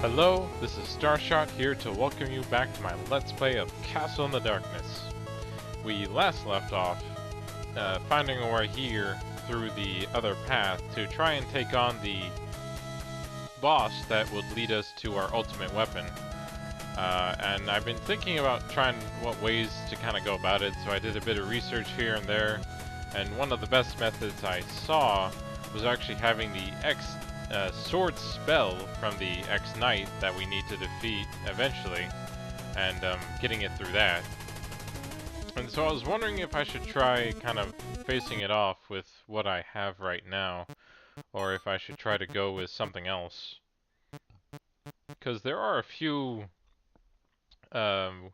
Hello, this is Starshot here to welcome you back to my Let's Play of Castle in the Darkness. We last left off finding our way here through the other path to try and take on the boss that would lead us to our ultimate weapon. And I've been thinking about trying what ways to kind of go about it, so I did a bit of research here and there, and one of the best methods I saw was actually having the sword spell from the X-Knight that we need to defeat eventually, and getting it through that. And so I was wondering if I should try kind of facing it off with what I have right now, or if I should try to go with something else. Because there are a few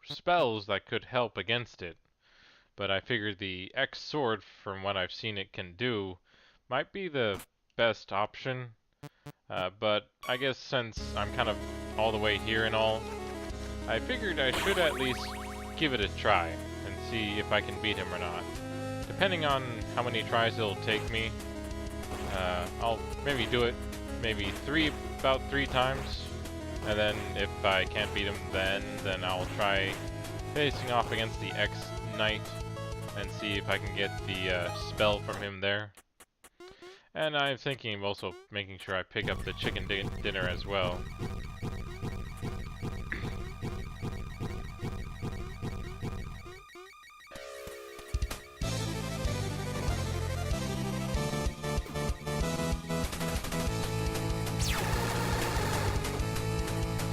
spells that could help against it, but I figured the X-Sword, from what I've seen it can do, might be the best option. But I guess since I'm kind of all the way here and all, I figured I should at least give it a try and see if I can beat him or not. Depending on how many tries it'll take me, I'll maybe do it about three times, and then if I can't beat him then I'll try facing off against the X-Knight and see if I can get the spell from him there. And I'm thinking of also making sure I pick up the chicken dinner as well.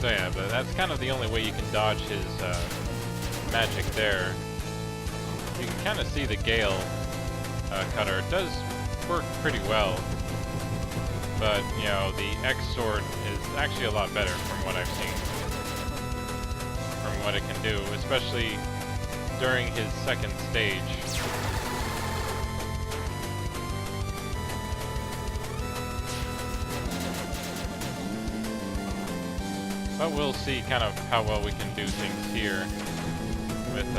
So yeah, but that's kind of the only way you can dodge his magic there. You can kind of see the Gale cutter. It does work pretty well, but you know, the X-Sword is actually a lot better from what I've seen, from what it can do, especially during his second stage. But we'll see kind of how well we can do things here. With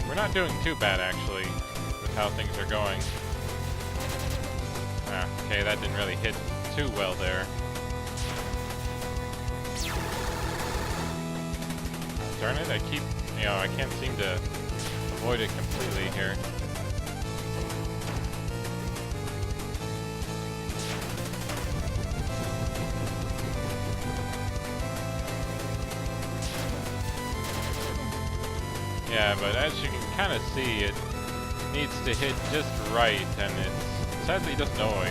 we're not doing too bad actually with how things are going. Okay, that didn't really hit too well there. Darn it, I can't seem to avoid it completely here. Yeah, but as you can kind of see, it needs to hit just right, and it sadly doesn't always.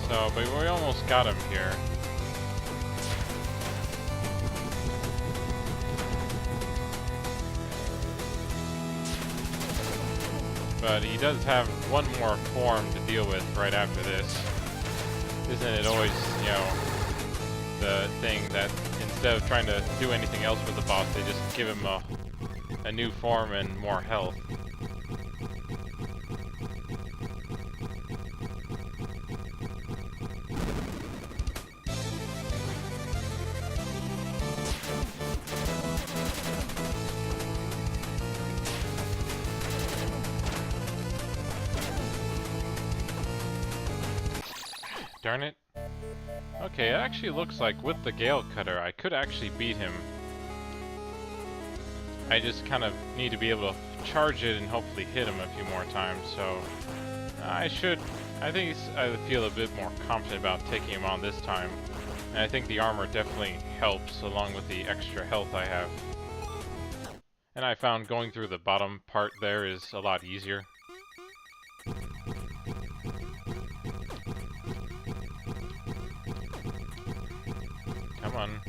So, but we almost got him here. But he does have one more form to deal with right after this. Isn't it always, you know, the thing that instead of trying to do anything else with the boss, they just give him a new form and more health. Darn it. Okay, it actually looks like with the Gale Cutter, I could actually beat him. I just kind of need to be able to charge it and hopefully hit him a few more times, so I feel a bit more confident about taking him on this time. And I think the armor definitely helps along with the extra health I have. And I found going through the bottom part there is a lot easier. Come on,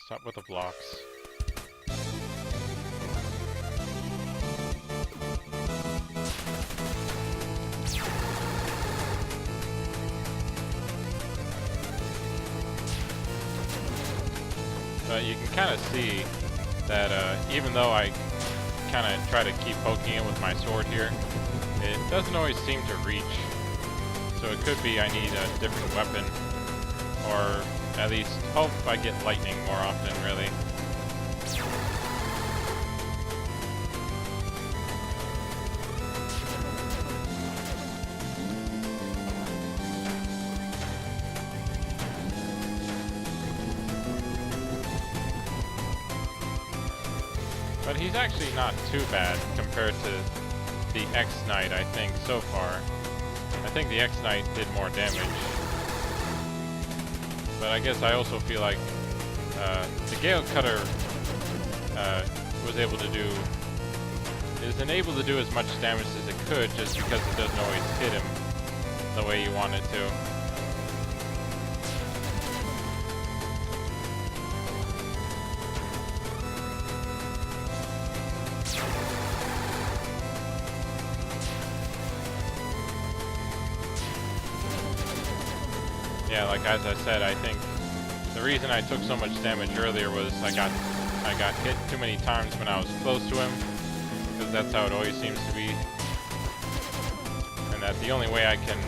stop with the blocks. But you can kind of see that even though I kind of try to keep poking it with my sword here, it doesn't always seem to reach. So it could be I need a different weapon, at least hope I get lightning more often, really. But he's actually not too bad compared to the X-Knight, I think, so far. I think the X-Knight did more damage. But I guess I also feel like the Gale Cutter isn't able to do as much damage as it could just because it doesn't always hit him the way you want it to. Yeah, like as I said, I think the reason I took so much damage earlier was I got hit too many times when I was close to him, because that's how it always seems to be. And that the only way I can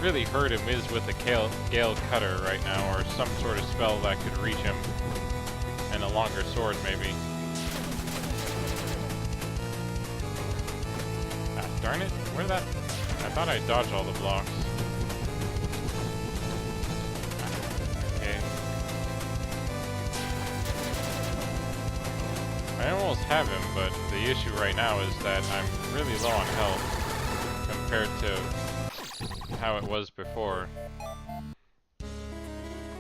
really hurt him is with the Gale Cutter right now, or some sort of spell that could reach him, and a longer sword maybe. Ah, darn it, where did that? I thought I dodged all the blocks. I almost have him, but the issue right now is that I'm really low on health compared to how it was before.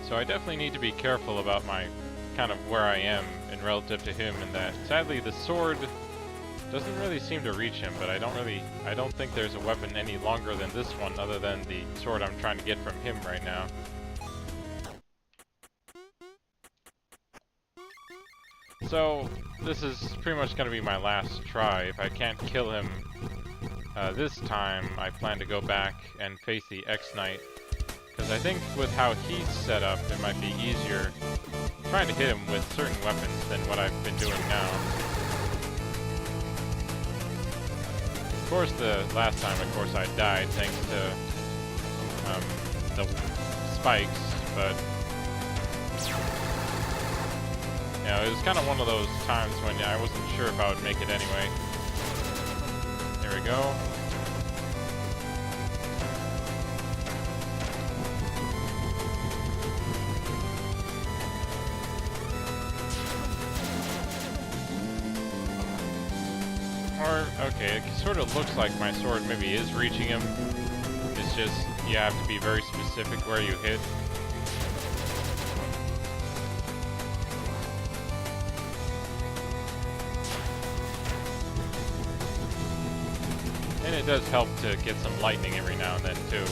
So I definitely need to be careful about my kind of where I am in relative to him, and that sadly the sword doesn't really seem to reach him, but I don't think there's a weapon any longer than this one other than the sword I'm trying to get from him right now. So, this is pretty much going to be my last try. If I can't kill him this time, I plan to go back and face the X-Knight. Because I think with how he's set up, it might be easier trying to hit him with certain weapons than what I've been doing now. Of course, the last time, I died thanks to the spikes, but yeah, it was kind of one of those times when I wasn't sure if I would make it anyway. There we go. Or, okay, it sort of looks like my sword maybe is reaching him. It's just, you have to be very specific where you hit. And it does help to get some lightning every now and then, too.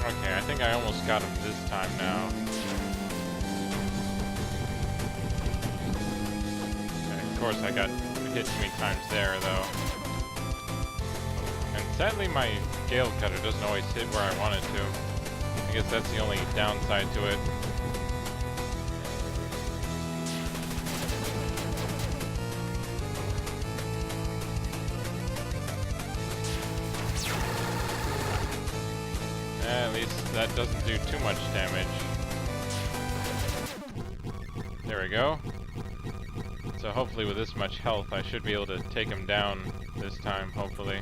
Okay, I think I almost got him this time now. Okay, of course I got hit too many times there, though. And sadly my Gale Cutter doesn't always hit where I want it to. I guess that's the only downside to it. At least that doesn't do too much damage. There we go. So hopefully with this much health I should be able to take him down this time, hopefully.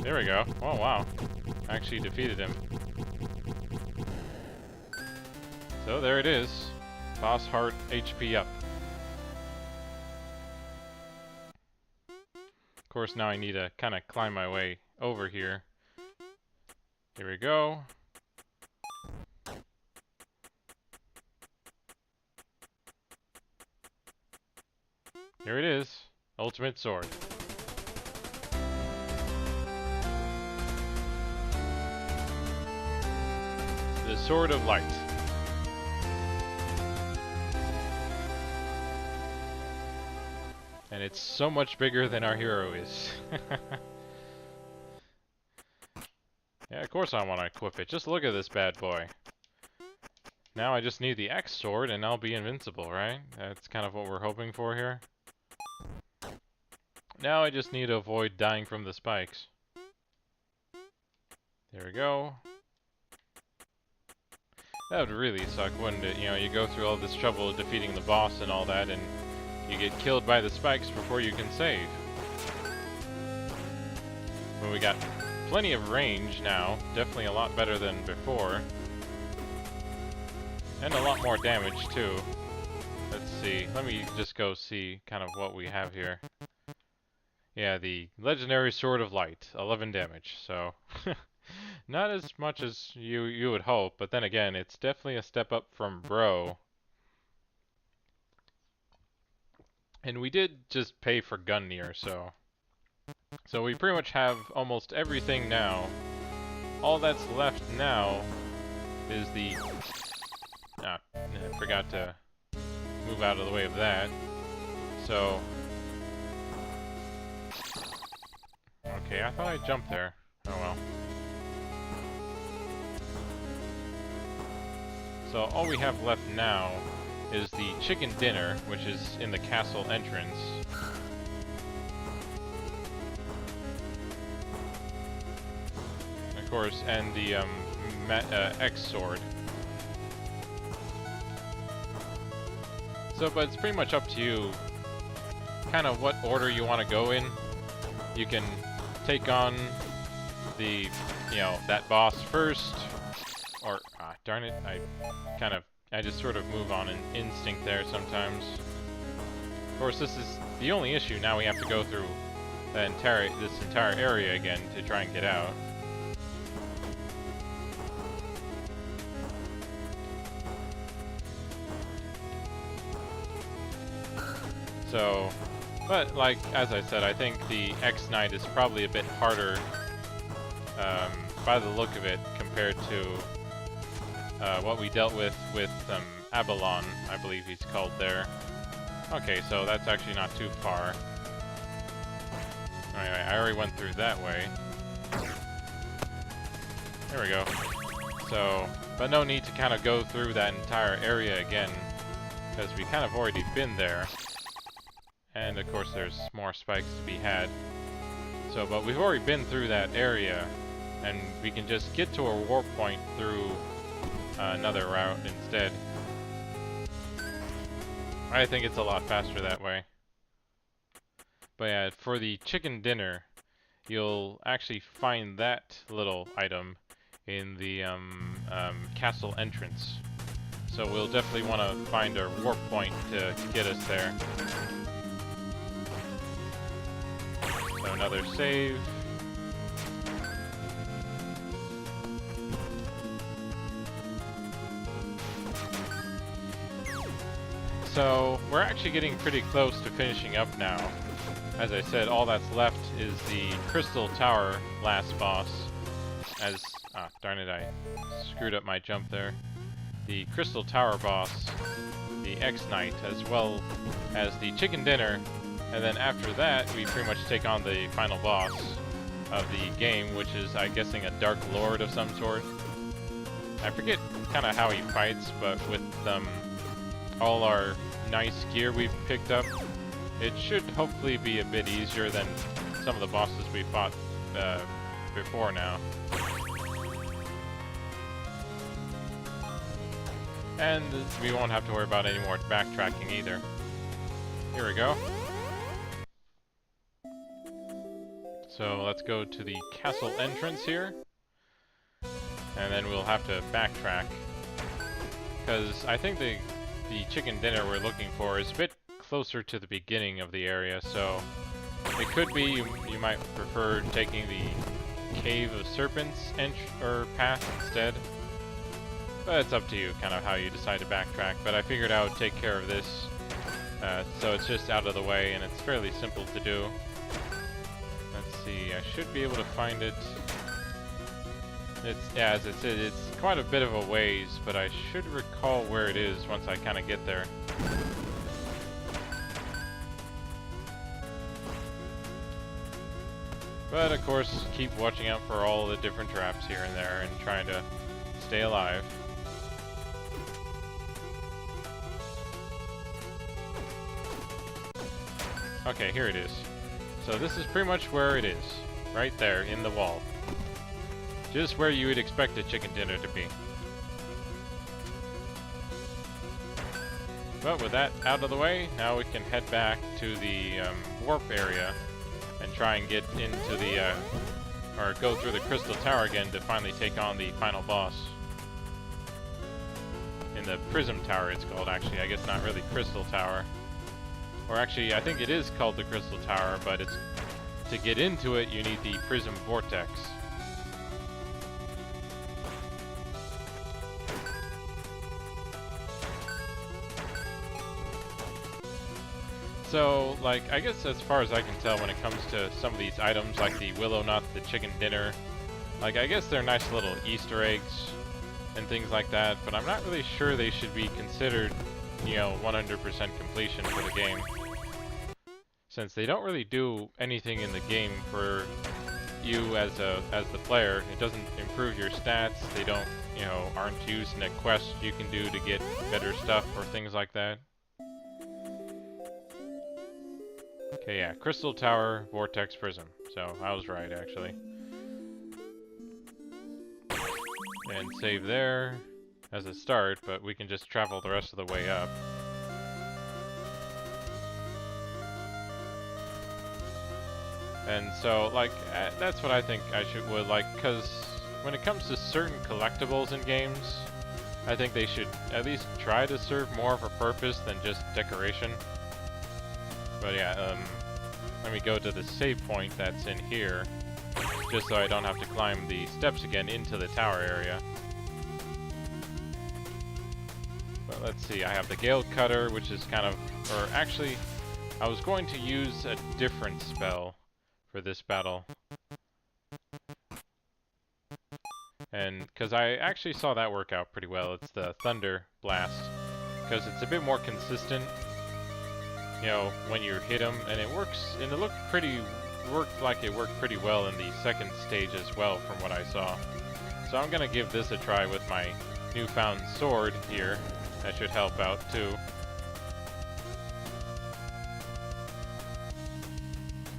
There we go. Oh wow. I actually defeated him. So there it is. Boss heart HP up. Of course now I need to kind of climb my way over here. Here we go. Here it is. Ultimate Sword. The Sword of Light. And it's so much bigger than our hero is. Yeah, of course I want to equip it. Just look at this bad boy. Now I just need the X sword and I'll be invincible, right? That's kind of what we're hoping for here. Now I just need to avoid dying from the spikes. There we go. That would really suck, wouldn't it? You know, you go through all this trouble of defeating the boss and all that, and you get killed by the spikes before you can save. But we got plenty of range now. Definitely a lot better than before. And a lot more damage, too. Let's see. Let me just go see kind of what we have here. Yeah, the Legendary Sword of Light. 11 damage, so... Not as much as you would hope, but then again, it's definitely a step up from Bro. And we did just pay for Gungnir, so... So we pretty much have almost everything now. All that's left now is the... I forgot to move out of the way of that. So... Okay, I thought I jumped there. Oh well. So all we have left now is the chicken dinner, which is in the castle entrance. Of course, and the X sword. So, but it's pretty much up to you, kind of what order you want to go in. You can take on the, you know, that boss first, or, darn it, I just sort of move on an instinct there sometimes. Of course, this is the only issue. Now we have to go through this entire area again to try and get out. So, but like, as I said, I think the X-Knight is probably a bit harder by the look of it compared to what we dealt with Abalon, I believe he's called there. Okay, so that's actually not too far. Anyway, I already went through that way. There we go. So, but no need to kind of go through that entire area again, because we kind of already been there. And of course there's more spikes to be had. So, but we've already been through that area, and we can just get to a warp point through another route instead. I think it's a lot faster that way. But yeah, for the chicken dinner, you'll actually find that little item in the castle entrance. So we'll definitely want to find a warp point to get us there. So another save. So we're actually getting pretty close to finishing up now. As I said, all that's left is the Crystal Tower last boss. As darn it, I screwed up my jump there. The Crystal Tower boss, the X-Knight, as well as the chicken dinner, and then after that we pretty much take on the final boss of the game, which is, I'm guessing, a Dark Lord of some sort. I forget kind of how he fights, but with all our nice gear we've picked up, it should hopefully be a bit easier than some of the bosses we fought before now. And we won't have to worry about any more backtracking either. Here we go. So let's go to the castle entrance here. And then we'll have to backtrack. Because I think the chicken dinner we're looking for is a bit closer to the beginning of the area, so it could be you might prefer taking the Cave of Serpents path instead. But it's up to you, kind of how you decide to backtrack. But I figured I would take care of this So it's just out of the way, and it's fairly simple to do. Let's see, I should be able to find it. It's, yeah, as I said, it's quite a bit of a ways, but I should recall where it is once I kind of get there. But of course, keep watching out for all the different traps here and there and trying to stay alive. Okay, here it is. So this is pretty much where it is. Right there, in the wall. Just where you would expect a chicken dinner to be. But with that out of the way, now we can head back to the warp area and try and get into the, or go through the Crystal Tower again to finally take on the final boss. In the Prism Tower it's called, actually. I guess not really Crystal Tower. Or actually, I think it is called the Crystal Tower, but it's, to get into it, you need the Prism Vortex. So, like, I guess as far as I can tell when it comes to some of these items, like the Willow Nut, the chicken dinner, like, I guess they're nice little Easter eggs and things like that, but I'm not really sure they should be considered, you know, 100% completion for the game. Since they don't really do anything in the game for you as the player. It doesn't improve your stats. They don't, you know, aren't used in a quest you can do to get better stuff or things like that. Okay, yeah, Crystal Tower, Vortex Prism. So, I was right, actually. And save there as a start, but we can just travel the rest of the way up. And so, like, that's what I think I would like, because when it comes to certain collectibles in games, I think they should at least try to serve more of a purpose than just decoration. But yeah, let me go to the save point that's in here, just so I don't have to climb the steps again into the tower area. But let's see, I have the Gale Cutter, which is kind of, or actually, I was going to use a different spell for this battle. And, because I actually saw that work out pretty well, it's the Thunder Blast, because it's a bit more consistent, you know, when you hit them, and it works, and it worked like it worked pretty well in the second stage as well, from what I saw. So I'm gonna give this a try with my newfound sword here. That should help out too.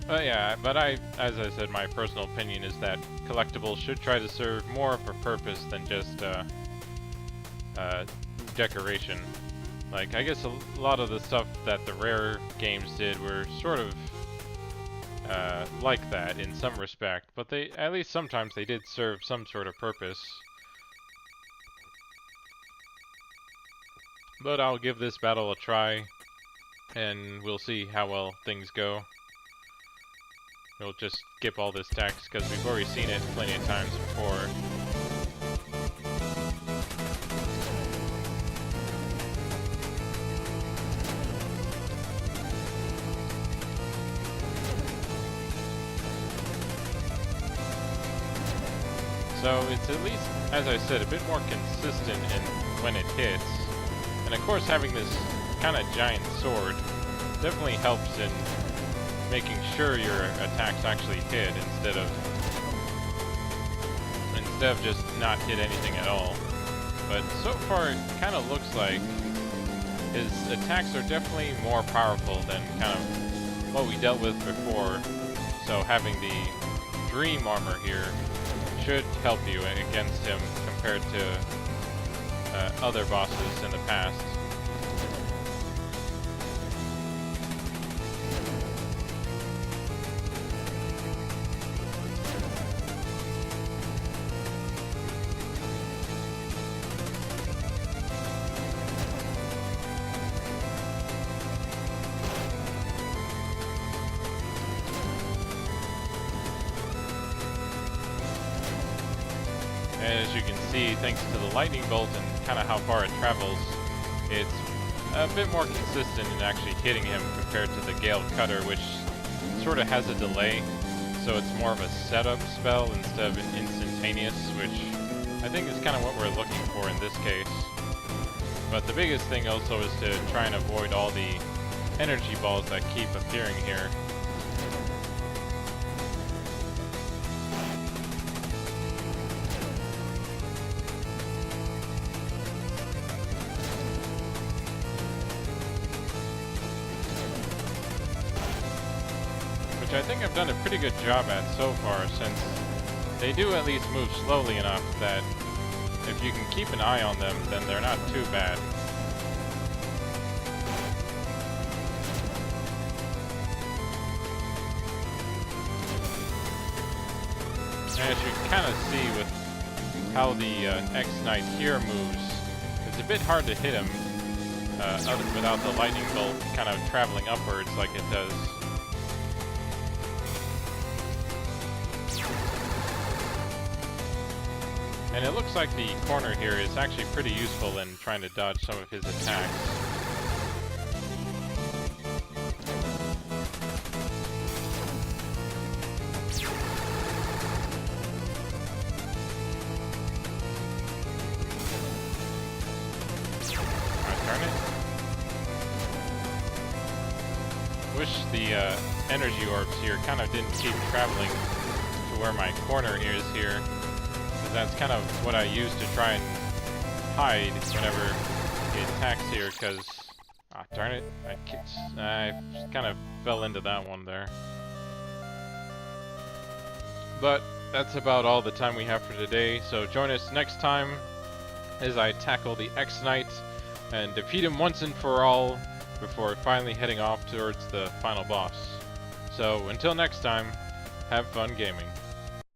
Yeah, but as I said, my personal opinion is that collectibles should try to serve more of a purpose than just decoration. Like, I guess a lot of the stuff that the Rare games did were sort of like that in some respect, but they, at least sometimes they did serve some sort of purpose. But I'll give this battle a try, and we'll see how well things go. We'll just skip all this text, because we've already seen it plenty of times before. So it's at least, as I said, a bit more consistent in when it hits. And of course having this kind of giant sword definitely helps in making sure your attacks actually hit instead of just not hit anything at all. But so far it kind of looks like his attacks are definitely more powerful than kind of what we dealt with before. So having the Dream Armor here should help you against him compared to other bosses in the past. And as you can see, thanks to the lightning bolt and kind of how far it travels, it's a bit more consistent in actually hitting him compared to the Gale Cutter, which sort of has a delay, so it's more of a setup spell instead of an instantaneous, which I think is kind of what we're looking for in this case. But the biggest thing also is to try and avoid all the energy balls that keep appearing here. Which I think I've done a pretty good job at so far, since they do at least move slowly enough that if you can keep an eye on them, then they're not too bad. And as you can kind of see with how the X-Knight here moves, it's a bit hard to hit him without the lightning bolt kind of traveling upwards like it does. And it looks like the corner here is actually pretty useful in trying to dodge some of his attacks. Darn it. Wish the energy orbs here kind of didn't keep traveling to where my corner is here. That's kind of what I use to try and hide whenever he attacks here, because... ah, darn it. I kind of fell into that one there. But that's about all the time we have for today, so join us next time as I tackle the X-Knight and defeat him once and for all before finally heading off towards the final boss. So until next time, have fun gaming.